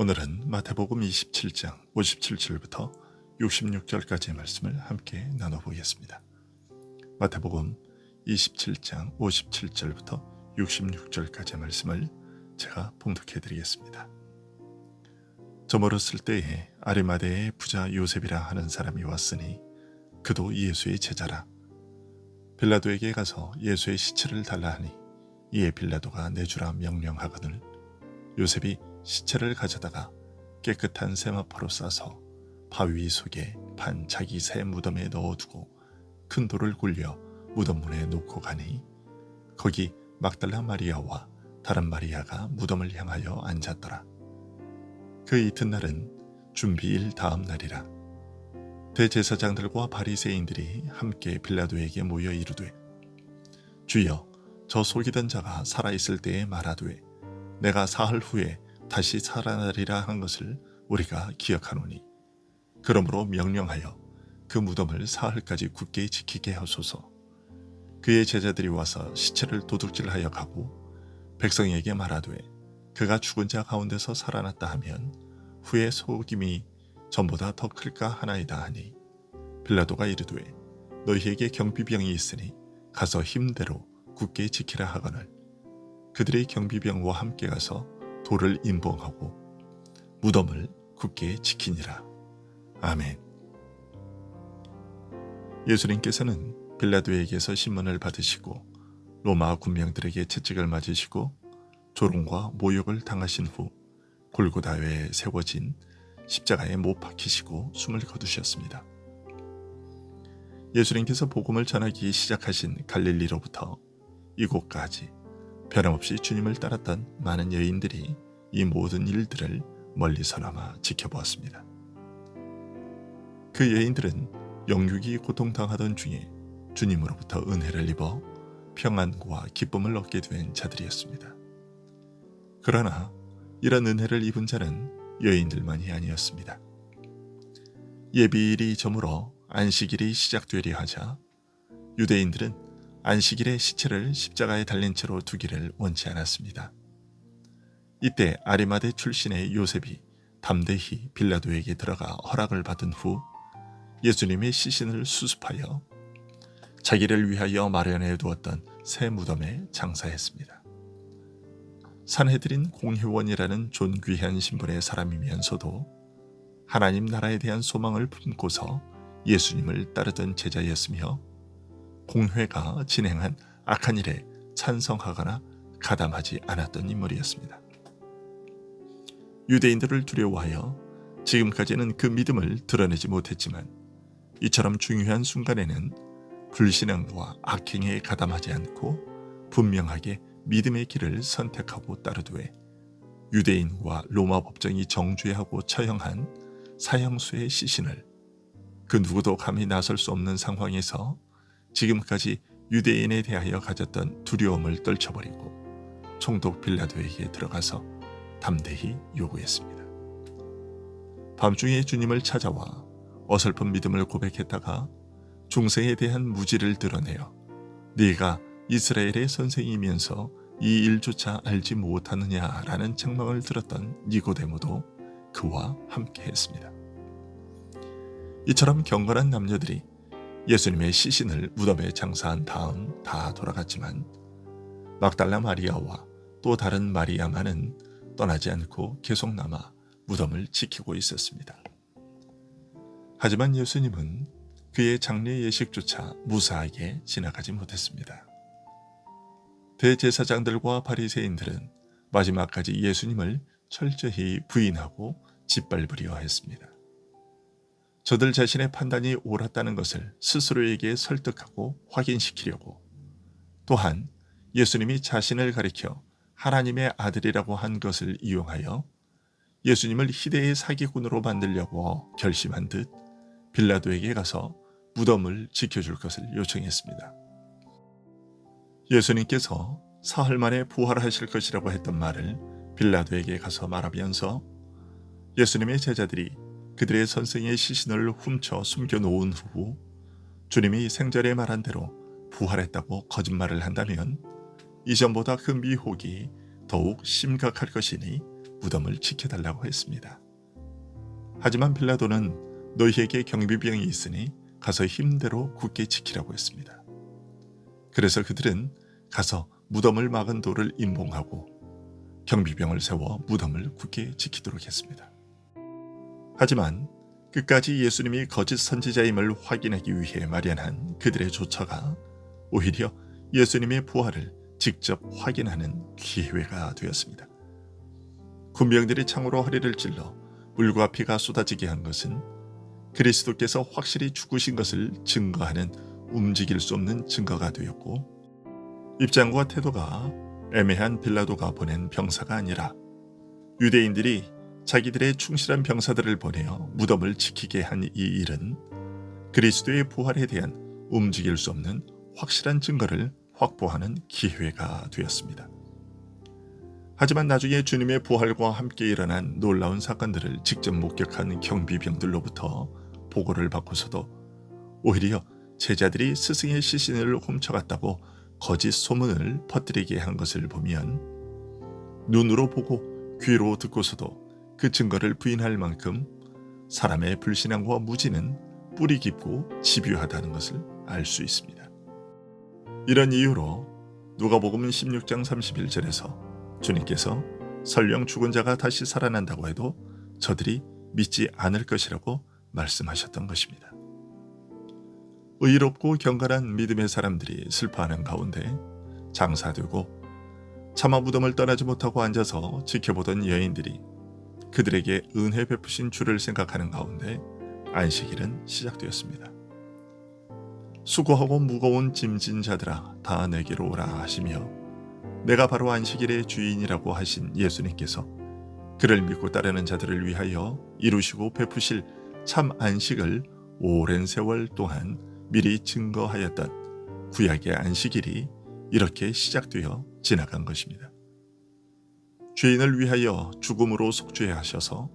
오늘은 마태복음 27장 57절부터 66절까지의 말씀을 함께 나눠보겠습니다. 마태복음 27장 57절부터 66절까지의 말씀을 제가 봉독해 드리겠습니다. 저물었을 때에 아리마대의 부자 요셉이라 하는 사람이 왔으니 그도 예수의 제자라. 빌라도에게 가서 예수의 시체를 달라 하니 이에 빌라도가 내주라 명령하거늘 요셉이 시체를 가져다가 깨끗한 세마포로 싸서 바위 속에 판 자기 새 무덤에 넣어두고 큰 돌을 굴려 무덤 문에 놓고 가니 거기 막달라 마리아와 다른 마리아가 무덤을 향하여 앉았더라. 그 이튿날은 준비일 다음 날이라. 대제사장들과 바리새인들이 함께 빌라도에게 모여 이르되 주여, 저 속이던 자가 살아있을 때에 말하되 내가 사흘 후에 다시 살아나리라 한 것을 우리가 기억하노니 그러므로 명령하여 그 무덤을 사흘까지 굳게 지키게 하소서. 그의 제자들이 와서 시체를 도둑질하여 가고 백성에게 말하되 그가 죽은 자 가운데서 살아났다 하면 후에 속임이 전보다 더 클까 하나이다 하니 빌라도가 이르되 너희에게 경비병이 있으니 가서 힘대로 굳게 지키라 하거늘 그들의 경비병과 함께 가서 돌을 임봉하고 무덤을 굳게 지키니라. 아멘. 예수님께서는 빌라도에게서 신문을 받으시고 로마 군병들에게 채찍을 맞으시고 조롱과 모욕을 당하신 후 골고다에 세워진 십자가에 못 박히시고 숨을 거두셨습니다. 예수님께서 복음을 전하기 시작하신 갈릴리로부터 이곳까지 변함없이 주님을 따랐던 많은 여인들이 이 모든 일들을 멀리서나마 지켜보았습니다. 그 여인들은 영육이 고통당하던 중에 주님으로부터 은혜를 입어 평안과 기쁨을 얻게 된 자들이었습니다. 그러나 이런 은혜를 입은 자는 여인들만이 아니었습니다. 예비일이 저물어 안식일이 시작되려 하자 유대인들은 안식일에 시체를 십자가에 달린 채로 두기를 원치 않았습니다. 이때 아리마대 출신의 요셉이 담대히 빌라도에게 들어가 허락을 받은 후 예수님의 시신을 수습하여 자기를 위하여 마련해 두었던 새 무덤에 장사했습니다. 산헤드린 공회원이라는 존귀한 신분의 사람이면서도 하나님 나라에 대한 소망을 품고서 예수님을 따르던 제자였으며 공회가 진행한 악한 일에 찬성하거나 가담하지 않았던 인물이었습니다. 유대인들을 두려워하여 지금까지는 그 믿음을 드러내지 못했지만 이처럼 중요한 순간에는 불신앙과 악행에 가담하지 않고 분명하게 믿음의 길을 선택하고 따르되 유대인과 로마 법정이 정죄하고 처형한 사형수의 시신을 그 누구도 감히 나설 수 없는 상황에서 지금까지 유대인에 대하여 가졌던 두려움을 떨쳐버리고 총독 빌라도에게 들어가서 담대히 요구했습니다. 밤중에 주님을 찾아와 어설픈 믿음을 고백했다가 중생에 대한 무지를 드러내어 네가 이스라엘의 선생이면서 이 일조차 알지 못하느냐라는 책망을 들었던 니고데모도 그와 함께 했습니다. 이처럼 경건한 남녀들이 예수님의 시신을 무덤에 장사한 다음 다 돌아갔지만 막달라 마리아와 또 다른 마리아만은 떠나지 않고 계속 남아 무덤을 지키고 있었습니다. 하지만 예수님은 그의 장례 예식조차 무사하게 지나가지 못했습니다. 대제사장들과 바리새인들은 마지막까지 예수님을 철저히 부인하고 짓밟으려 했습니다. 저들 자신의 판단이 옳았다는 것을 스스로에게 설득하고 확인시키려고 또한 예수님이 자신을 가리켜 하나님의 아들이라고 한 것을 이용하여 예수님을 희대의 사기꾼으로 만들려고 결심한 듯 빌라도에게 가서 무덤을 지켜줄 것을 요청했습니다. 예수님께서 사흘 만에 부활하실 것이라고 했던 말을 빌라도에게 가서 말하면서 예수님의 제자들이 그들의 선생의 시신을 훔쳐 숨겨놓은 후 주님이 생전에 말한 대로 부활했다고 거짓말을 한다면 이전보다 그 미혹이 더욱 심각할 것이니 무덤을 지켜달라고 했습니다. 하지만 빌라도는 너희에게 경비병이 있으니 가서 힘대로 굳게 지키라고 했습니다. 그래서 그들은 가서 무덤을 막은 돌을 임봉하고 경비병을 세워 무덤을 굳게 지키도록 했습니다. 하지만 끝까지 예수님이 거짓 선지자임을 확인하기 위해 마련한 그들의 조처가 오히려 예수님의 부활을 직접 확인하는 기회가 되었습니다. 군병들이 창으로 허리를 찔러 물과 피가 쏟아지게 한 것은 그리스도께서 확실히 죽으신 것을 증거하는 움직일 수 없는 증거가 되었고, 입장과 태도가 애매한 빌라도가 보낸 병사가 아니라 유대인들이 자기들의 충실한 병사들을 보내어 무덤을 지키게 한 이 일은 그리스도의 부활에 대한 움직일 수 없는 확실한 증거를 확보하는 기회가 되었습니다. 하지만 나중에 주님의 부활과 함께 일어난 놀라운 사건들을 직접 목격한 경비병들로부터 보고를 받고서도 오히려 제자들이 스승의 시신을 훔쳐갔다고 거짓 소문을 퍼뜨리게 한 것을 보면 눈으로 보고 귀로 듣고서도 그 증거를 부인할 만큼 사람의 불신앙과 무지는 뿌리 깊고 집요하다는 것을 알 수 있습니다. 이런 이유로 누가복음 16장 31절에서 주님께서 설령 죽은 자가 다시 살아난다고 해도 저들이 믿지 않을 것이라고 말씀하셨던 것입니다. 의롭고 경건한 믿음의 사람들이 슬퍼하는 가운데 장사되고 차마 무덤을 떠나지 못하고 앉아서 지켜보던 여인들이 그들에게 은혜 베푸신 주를 생각하는 가운데 안식일은 시작되었습니다. 수고하고 무거운 짐진 자들아 다 내게로 오라 하시며 내가 바로 안식일의 주인이라고 하신 예수님께서 그를 믿고 따르는 자들을 위하여 이루시고 베푸실 참 안식을 오랜 세월 동안 미리 증거하였던 구약의 안식일이 이렇게 시작되어 지나간 것입니다. 죄인을 위하여 죽음으로 속죄하셔서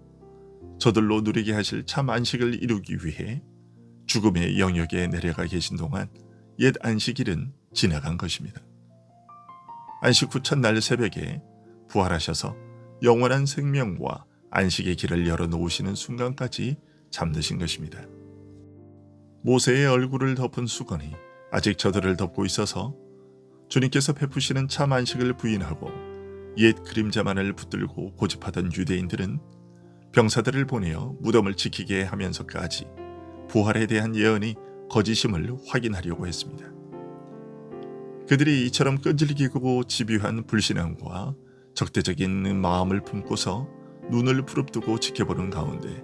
저들로 누리게 하실 참 안식을 이루기 위해 죽음의 영역에 내려가 계신 동안 옛 안식일은 지나간 것입니다. 안식 후 첫날 새벽에 부활하셔서 영원한 생명과 안식의 길을 열어놓으시는 순간까지 잠드신 것입니다. 모세의 얼굴을 덮은 수건이 아직 저들을 덮고 있어서 주님께서 베푸시는 참 안식을 부인하고 옛 그림자만을 붙들고 고집하던 유대인들은 병사들을 보내어 무덤을 지키게 하면서까지 부활에 대한 예언이 거짓임을 확인하려고 했습니다. 그들이 이처럼 끈질기고 집요한 불신앙과 적대적인 마음을 품고서 눈을 부릅뜨고 지켜보는 가운데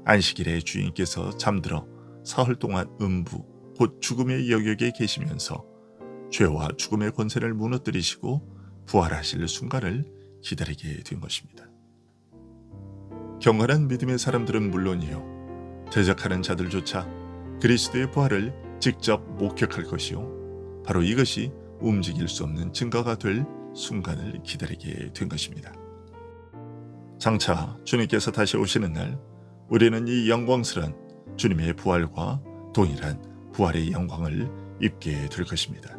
안식일에 주인께서 잠들어 사흘 동안 음부 곧 죽음의 영역에 계시면서 죄와 죽음의 권세를 무너뜨리시고 부활하실 순간을 기다리게 된 것입니다. 경건한 믿음의 사람들은 물론이요 대적하는 자들조차 그리스도의 부활을 직접 목격할 것이요 바로 이것이 움직일 수 없는 증거가 될 순간을 기다리게 된 것입니다. 장차 주님께서 다시 오시는 날 우리는 이 영광스러운 주님의 부활과 동일한 부활의 영광을 입게 될 것입니다.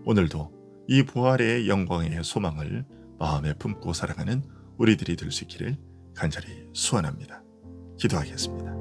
오늘도 이 부활의 영광의 소망을 마음에 품고 살아가는 우리들이 될 수 있기를 간절히 소원합니다. 기도하겠습니다.